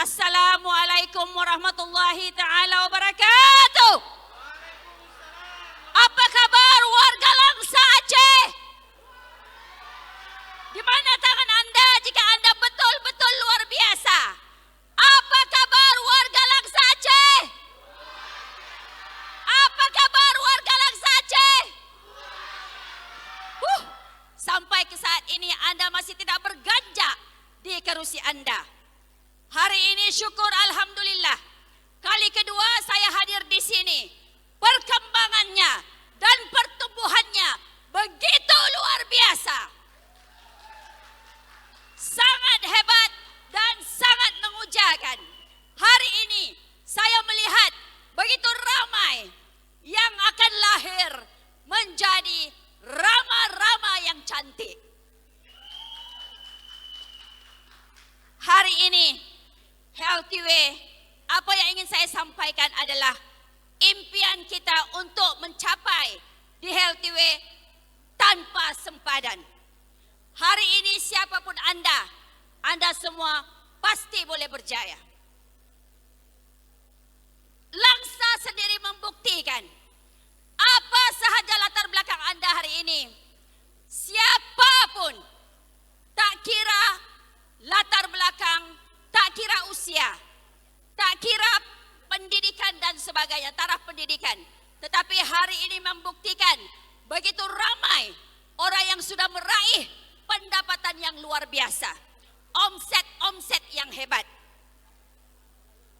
Assalamualaikum warahmatullahi ta'ala wabarakatuh. Apa kabar warga Langsa Aceh? Di mana tangan Anda jika Anda betul-betul luar biasa? Apa kabar warga Langsa Aceh? Apa kabar warga Langsa Aceh? Sampai ke saat ini Anda masih tidak berganjak di kerusi Anda. Hari ini syukur alhamdulillah. Kali kedua saya hadir di sini. Perkembangannya dan pertumbuhannya begitu luar biasa. Sangat hebat dan sangat mengujakan. Hari ini saya melihat begitu ramai yang akan lahir menjadi rama-rama yang cantik. Hari ini Healthy Way, apa yang ingin saya sampaikan adalah impian kita untuk mencapai di Healthy Way tanpa sempadan. Hari ini siapapun Anda semua pasti boleh berjaya. Langsa sendiri membuktikan apa sahaja latar belakang Anda hari ini. Siapapun, tak kira latar belakang, tak kira usia, tak kira pendidikan dan sebagainya, taraf pendidikan. Tetapi hari ini membuktikan begitu ramai orang yang sudah meraih pendapatan yang luar biasa. Omset yang hebat.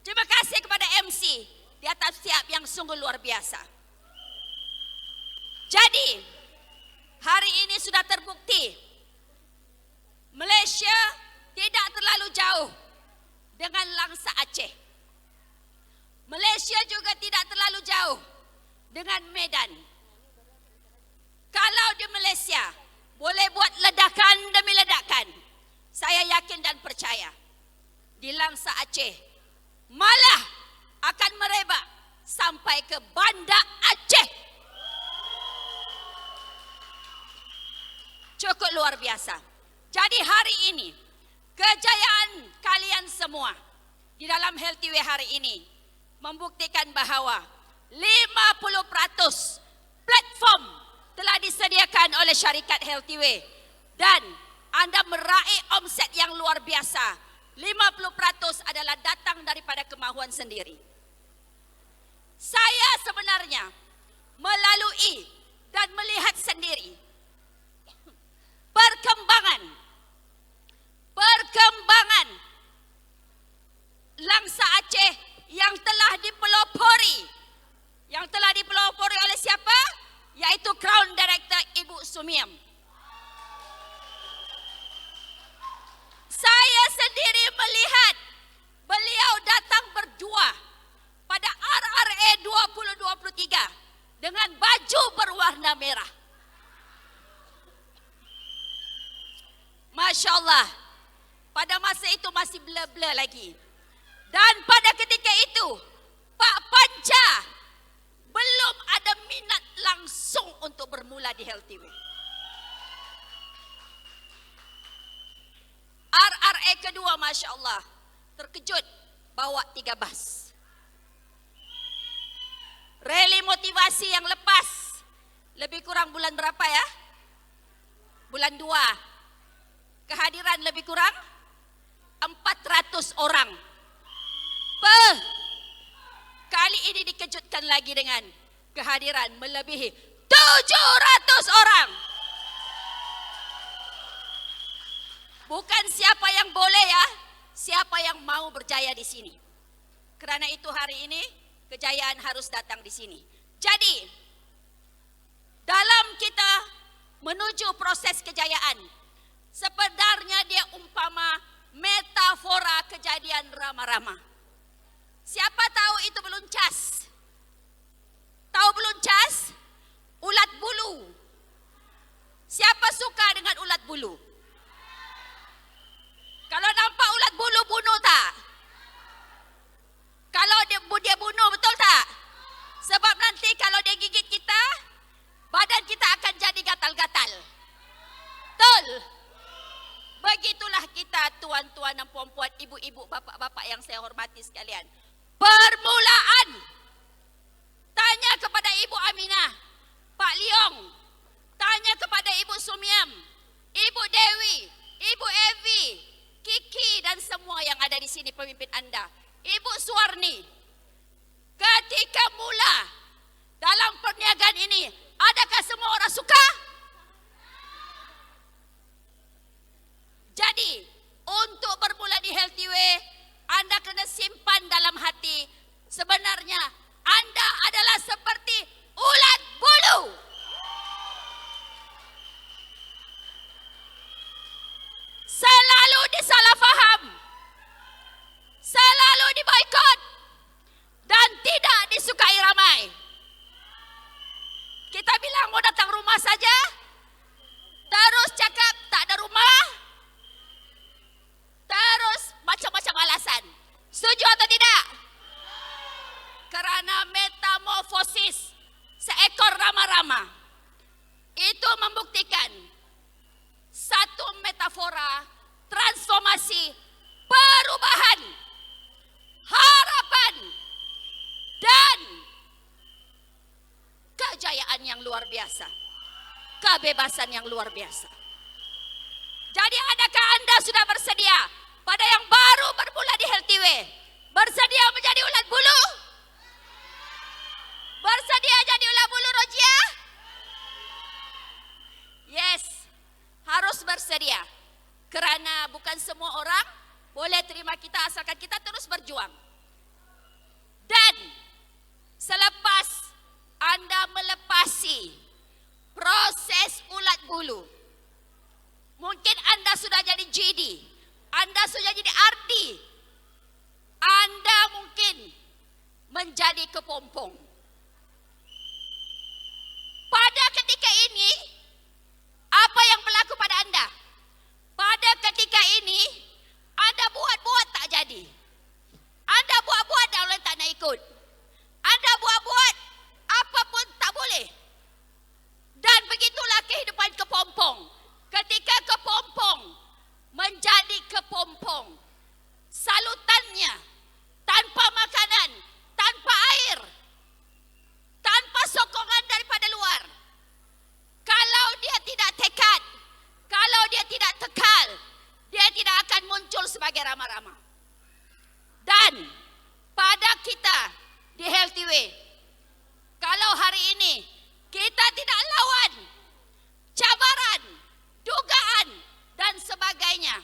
Terima kasih kepada MC di atas siap yang sungguh luar biasa. Jadi, hari ini sudah terbukti Malaysia tidak terlalu jauh dengan Langsa Aceh. Malaysia juga tidak terlalu jauh dengan Medan. Kalau di Malaysia boleh buat ledakan demi ledakan, saya yakin dan percaya di Langsa Aceh malah akan merebak sampai ke Banda Aceh. Cukup luar biasa. Jadi hari ini kejayaan kalian semua di dalam Healthy Way hari ini membuktikan bahawa 50% platform telah disediakan oleh syarikat Healthy Way dan Anda meraih omset yang luar biasa. 50% adalah datang daripada kemahuan sendiri. Saya sebenarnya melalui dan melihat sendiri perkembangan Langsa Aceh yang telah dipelopori. Yang telah dipelopori oleh siapa? Yaitu Crown Director Ibu Sumiam. Saya sendiri melihat beliau datang berdua pada RRA 2023 dengan baju berwarna merah. Masya Allah, pada masa itu masih blur-blur lagi. Dan pada ketika itu, Pak Panca belum ada minat langsung untuk bermula di Healthy Way. RRA kedua, Masya Allah, terkejut bawa 3 bas. Rally motivasi yang lepas, lebih kurang bulan berapa ya? Bulan 2. Kehadiran lebih kurang 400 orang. Kali ini dikejutkan lagi dengan kehadiran melebihi 700 orang. Bukan siapa yang boleh ya, siapa yang mau berjaya di sini. Kerana itu hari ini kejayaan harus datang di sini. Jadi, dalam kita menuju proses kejayaan, sebenarnya dia umpama metafora kejadian rama-rama. Siapa tahu itu beluncas? Tahu beluncas? Ulat bulu. Siapa suka dengan ulat bulu? Kalau nampak ulat bulu, bunuh tak? Kalau dia bunuh, betul tak? Sebab nanti kalau dia gigit kita, badan kita akan jadi gatal-gatal. Betul? Begitulah kita tuan-tuan dan puan-puan, ibu-ibu, bapak-bapak yang saya hormati sekalian. Permulaan, tanya kepada Ibu Aminah, Pak Leong, tanya kepada Ibu Sumiam, Ibu Dewi, Ibu Evi, Kiki dan semua yang ada di sini pemimpin Anda. Ibu Suwarni, ketika mula dalam perniagaan ini, adakah semua orang suka? Jadi, untuk bermula di Healthy Way, Anda kena simpan dalam hati, sebenarnya Anda adalah seperti ulat bulu. Selalu disalah faham, selalu diboikot, dan tidak disukai ramai. Kita bilang mau datang rumah saja, terus cakap tak ada rumah, terus macam-macam alasan. Setuju atau tidak? Kerana metamorfosis seekor rama-rama itu membuktikan satu metafora transformasi, perubahan, harapan, dan kejayaan yang luar biasa, kebebasan yang luar biasa. Jadi adakah Anda sudah bersedia pada yang baru bermula di Healthy Way? Bersedia menjadi ulat bulu? Bersedia jadi ulat bulu, Rojia? Yes, harus bersedia. Kerana bukan semua orang boleh terima kita asalkan kita terus berjuang. Dan selepas Anda melepasi proses ulat bulu, mungkin Anda sudah jadi GD, Anda sudah jadi RD, Anda mungkin menjadi kepompong. Pada ketika ini, apa yang berlaku pada Anda? Pada ketika ini, Anda buat-buat tak jadi. Anda buat-buat dan orang tak nak ikut. Anda buat-buat apapun tak boleh. Dan begitulah kehidupan kepompong. Ketika kepompong menjadi kepompong, salutannya tanpa makanan, tanpa air, tanpa sokongan daripada luar. Kalau dia tidak tekad, kalau dia tidak tekal, dia tidak akan muncul sebagai rama-rama. Dan pada kita di Healthy Way, kalau hari ini kita tidak lawan cabaran, dugaan dan sebagainya,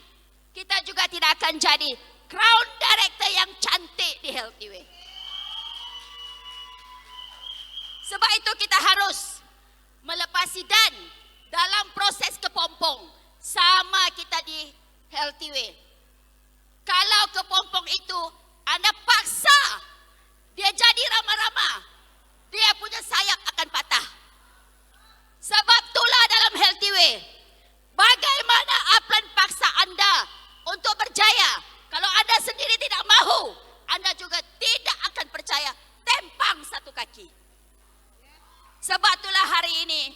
kita juga tidak akan jadi crown director yang cantik di Healthy Way. Sebab itu kita harus melepasi, dan dalam proses kepompong sama kita di Healthy Way. Kalau kepompong itu Anda paksa dia jadi rama-rama, dia punya sayap akan patah. Sebab itulah dalam Healthy Way, bagaimana upline paksa Anda untuk berjaya. Kalau Anda sendiri tidak mahu, Anda juga tidak akan percaya, tempang satu kaki. Sebab itulah hari ini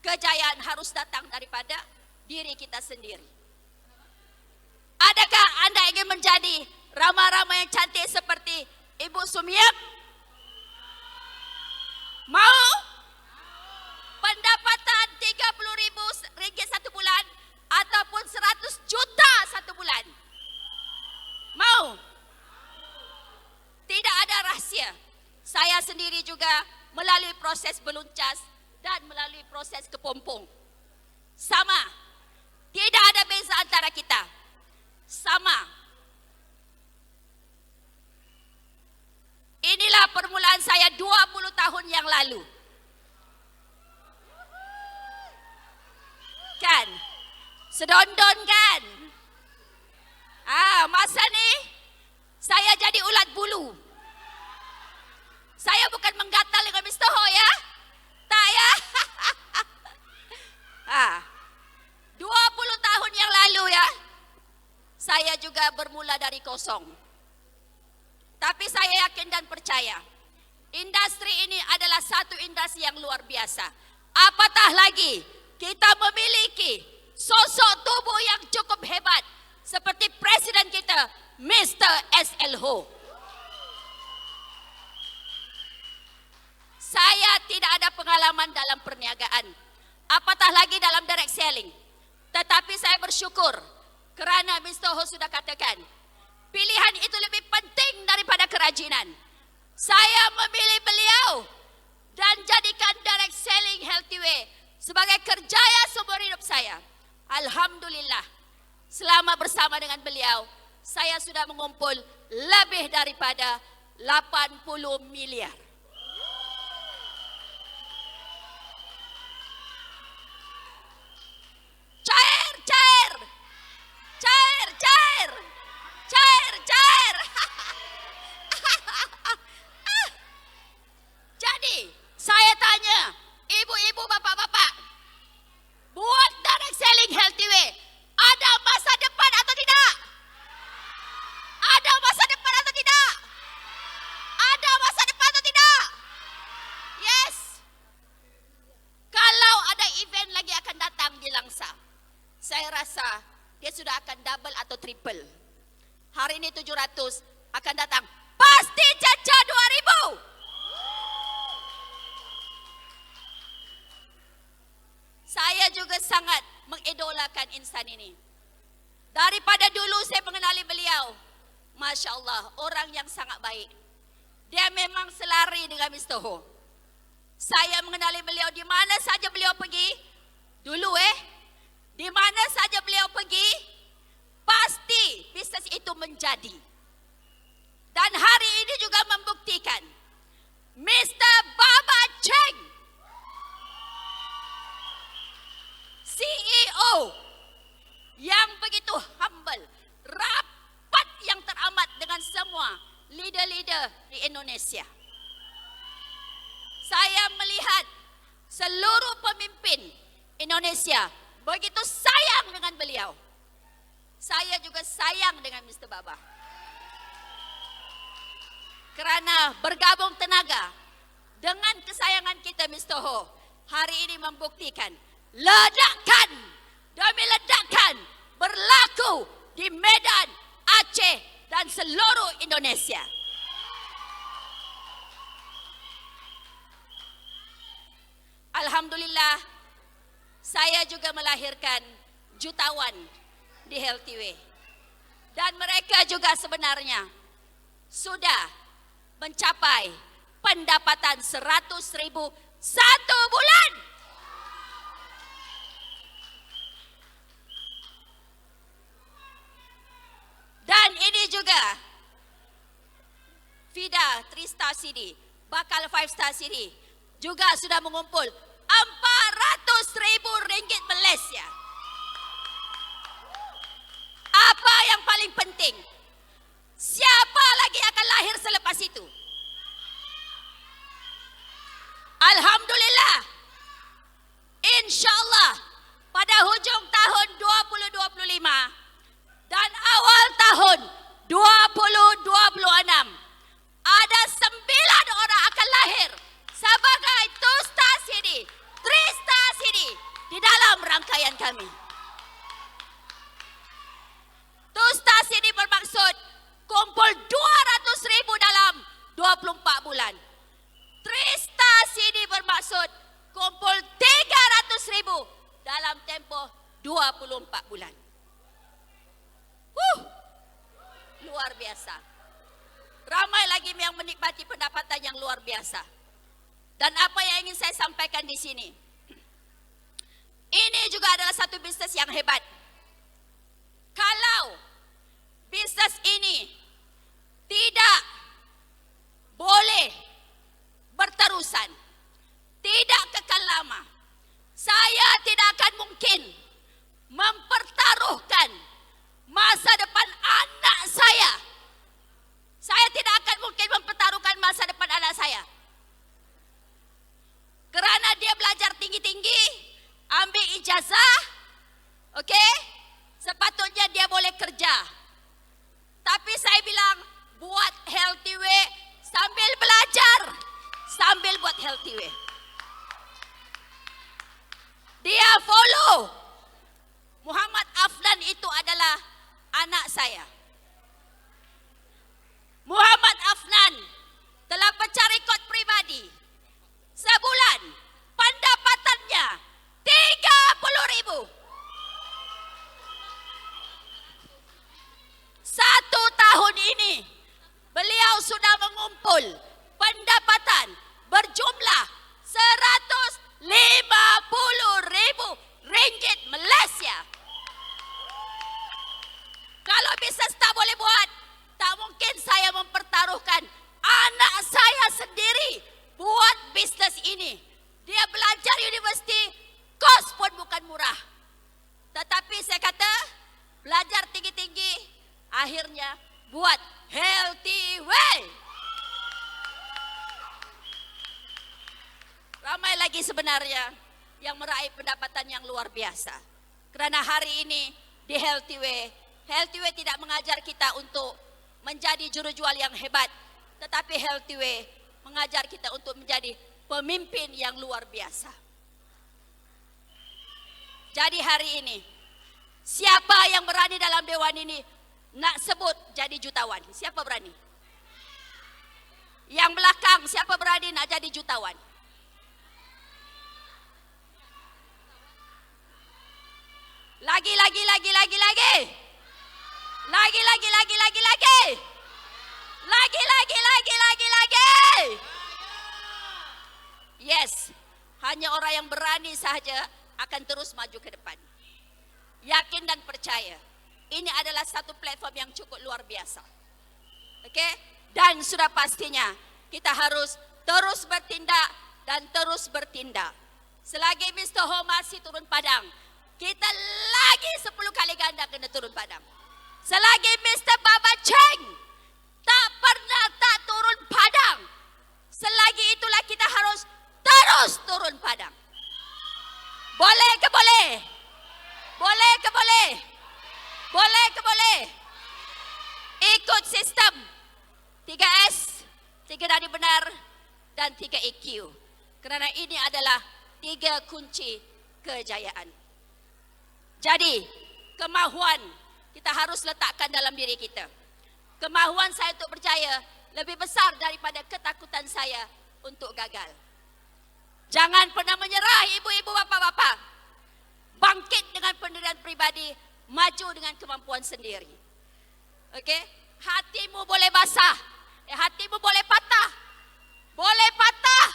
kejayaan harus datang daripada diri kita sendiri. Adakah Anda ingin menjadi rama-rama yang cantik seperti Ibu Sumiam? Mau? Pendapatan RM30,000 satu bulan ataupun 100 juta satu bulan? Mau? Tidak ada rahsia. Saya sendiri juga melalui proses beluncas dan melalui proses kepompong. Sama. Tidak ada beza antara kita. Sama. Inilah permulaan saya 20 tahun yang lalu. Kan? Sedondon kan? Masa ni saya jadi ulat bulu. Saya bukan menggatal dengan Mr. Ho ya. Tak ya. 20 tahun yang lalu ya, saya juga bermula dari kosong. Tapi saya yakin dan percaya, industri ini adalah satu industri yang luar biasa. Apatah lagi, kita memiliki sosok tubuh yang cukup hebat, seperti Presiden kita, Mr. SL Ho. Saya tidak ada pengalaman dalam perniagaan, apatah lagi dalam direct selling. Tetapi saya bersyukur kerana Mr. Ho sudah katakan, pilihan itu lebih penting daripada kerajinan. Saya memilih beliau dan jadikan direct selling Healthy Way sebagai kerjaya seumur hidup saya. Alhamdulillah, selama bersama dengan beliau, saya sudah mengumpul lebih daripada 80 miliar. Cair, cair. Cair, cair. Cair, cair. Jadi, saya tanya, ibu-ibu, bapak-bapak, buat direct selling Healthy Way, ada masa depan atau tidak? Ada masa depan atau tidak? Ada masa depan atau tidak? Yes. Kalau ada event lagi akan datang di Langsa, saya rasa dia sudah akan double atau triple. Hari ini 700, akan datang pasti caca 2000. Saya juga sangat mengidolakan insan ini. Daripada dulu saya mengenali beliau, Masya Allah, orang yang sangat baik. Dia memang selari dengan Mr. Ho. Saya mengenali beliau di mana saja beliau pergi. Dulu di mana saja beliau pergi, pasti bisnes itu menjadi. Dan hari ini juga membuktikan, Mr. Baba Cheng, CEO yang begitu humble, rapat yang teramat dengan semua leader-leader di Indonesia. Saya melihat seluruh pemimpin Indonesia begitu sayang dengan beliau. Saya juga sayang dengan Mr. Baba. Kerana bergabung tenaga dengan kesayangan kita Mr. Ho, hari ini membuktikan ledakan demi ledakan berlaku di Medan, Aceh dan seluruh Indonesia. Alhamdulillah, saya juga melahirkan jutawan di Healthy Way. Dan mereka juga sebenarnya sudah mencapai pendapatan 100.000 satu bulan. Dan ini juga Fida 3 Star City, bakal 5 Star City juga sudah mengumpul 400.000 ringgit Malaysia. Apa yang paling penting? Siapa lagi akan lahir selepas itu? Alhamdulillah, insyaAllah pada hujung tahun 2025 dan awal tahun 2026 ada 9 orang akan lahir sebagai 2 Star City, 3 Star City di dalam rangkaian kami. 2 Star City bermaksud kumpul 200.000 dalam 24 bulan. 3 Star City bermaksud kumpul 300.000 dalam tempoh 24 bulan. Luar biasa. Ramai lagi yang menikmati pendapatan yang luar biasa. Dan apa yang ingin saya sampaikan di sini, ini juga adalah satu bisnes yang hebat. Kalau bisnes ini tidak boleh berterusan, tidak kekal lama, saya tidak akan mungkin mempertaruhkan masa depan anak saya. Saya tidak akan mungkin mempertaruhkan masa depan anak saya. Kerana dia belajar tinggi-tinggi, ambil ijazah, okey? Sepatutnya dia boleh kerja. Tapi saya bilang, buat Healthy Way sambil belajar, sambil buat Healthy Way. Dia follow. Muhammad Aflan itu adalah anak saya. sudah mengumpul pendapatan berjumlah RM150,000 Malaysia. Kalau bisnes tak boleh buat, tak mungkin saya mempertaruhkan anak saya sendiri buat bisnes ini. Dia belajar universiti, kos pun bukan murah. Tetapi saya kata, belajar tinggi-tinggi, akhirnya buat Healthy Way. Ramai lagi sebenarnya yang meraih pendapatan yang luar biasa. Kerana hari ini di Healthy Way tidak mengajar kita untuk menjadi jurujual yang hebat. Tetapi Healthy Way mengajar kita untuk menjadi pemimpin yang luar biasa. Jadi hari ini, siapa yang berani dalam dewan ini nak sebut jadi jutawan? Siapa berani? Yang belakang, siapa berani nak jadi jutawan? Lagi. Yes, hanya orang yang berani sahaja akan terus maju ke depan. Yakin dan percaya, ini adalah satu platform yang cukup luar biasa. Okey? Dan sudah pastinya kita harus terus bertindak dan terus bertindak. Selagi Mr. Ho masih turun padang, kita lagi 10 kali ganda kena turun padang. Selagi Mr. Baba Cheng tak pernah tak turun padang, selagi itulah kita harus terus turun padang. Boleh ke boleh? Boleh ke boleh? Boleh ke boleh? Ikut sistem 3S, 3 nadi benar dan 3 EQ. Kerana ini adalah 3 kunci kejayaan. Jadi, kemahuan kita harus letakkan dalam diri kita. Kemahuan saya untuk percaya lebih besar daripada ketakutan saya untuk gagal. Jangan pernah menyerah ibu-ibu, bapa-bapa. Bangkit dengan pendirian pribadi, maju dengan kemampuan sendiri. Okey? Hatimu boleh basah, hatimu boleh patah. Boleh patah.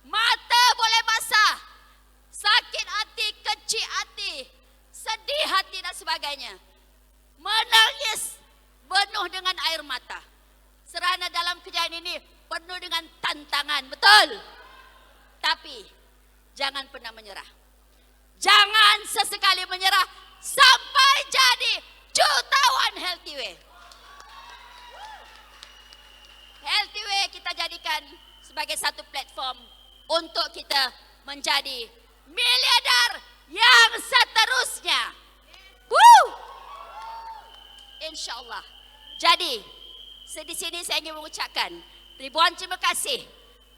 Mata boleh basah. Sakit hati, kecil hati, sedih hati dan sebagainya. Menangis penuh dengan air mata. Serana dalam kejayaan ini penuh dengan tantangan, betul? Tapi jangan pernah menyerah. Jangan sesekali menyerah sampai jadi jutawan Healthy Way. Healthy Way kita jadikan sebagai satu platform untuk kita menjadi miliarder yang seterusnya. InsyaAllah. Jadi, di sini saya ingin mengucapkan ribuan terima kasih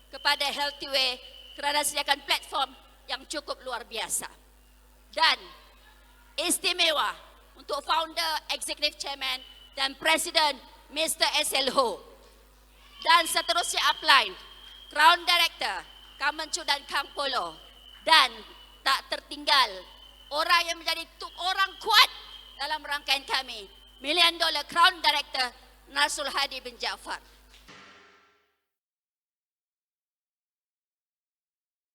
kepada Healthy Way kerana sediakan platform yang cukup luar biasa. Dan istimewa untuk founder, executive chairman dan presiden Mr. SL Ho. Dan seterusnya upline, Crown Director, Kang Mencu dan Kang Polo. Dan tak tertinggal orang yang menjadi orang kuat dalam rangkaian kami, $1 Million Crown Director Narsul Hadi bin Jaafar.